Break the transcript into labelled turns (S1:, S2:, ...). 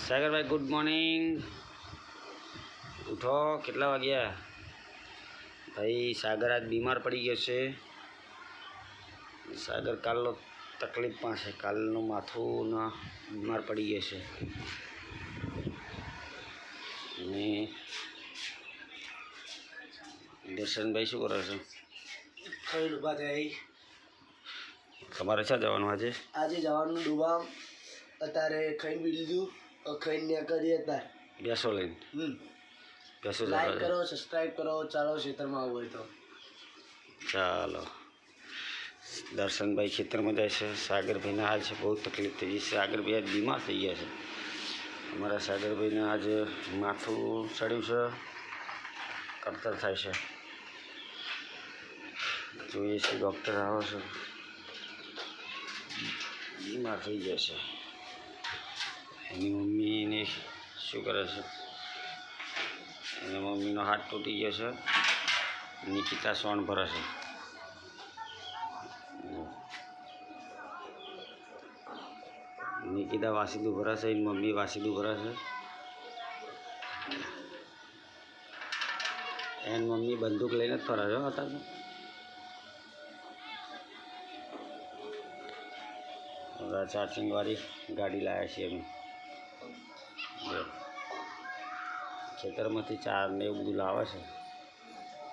S1: सागर भाई good morning. उठो कितना वाग्या भाई। सागर आज बीमार पड़ी गयो छे। सागर कालनो तकलीफ में है। कालनु माथू न बीमार पड़ी गयो छे। दर्शन भाई शू करे छे?
S2: खई डूबा गई।
S1: તમારે ક્યાં જવાનું આજે
S2: જવાનું ડૂબા અત્યારે ખાઈને બી લીધું ખાઈને ત્યાં કરીએ અત્યારે
S1: બેસો લઈને બેસો
S2: લાઈક કરો સબસ્ક્રાઈબ કરો ચાલો ખેતરમાં આવું હોય તો
S1: ચાલો। दर्शन भाई खेतर में जाए। सागर भाई ने आज बहुत तकलीफ थी। सागर भाई आज बीमार थी गया है। हमारा सागर भाई ने आज माथू चढ़्यु से कड़तर थाय छे। જોઈએ છે ડૉક્ટર આવે છે। बीमार થઈ ગયા છે। એની મમ્મીને શું કરે છે? એની મમ્મીનો હાથ તૂટી ગયો છે। નિકિતા સોન ભરે છે। निकिता वासीदू भरा से मम्मी वासीदू भरा से। एन मम्मी बंदूक लईने फरा छे अतारे। चार्जिंग वाली गाड़ी लाया छे अमे। खेतर में चार ने एवं बधुं लावे छे।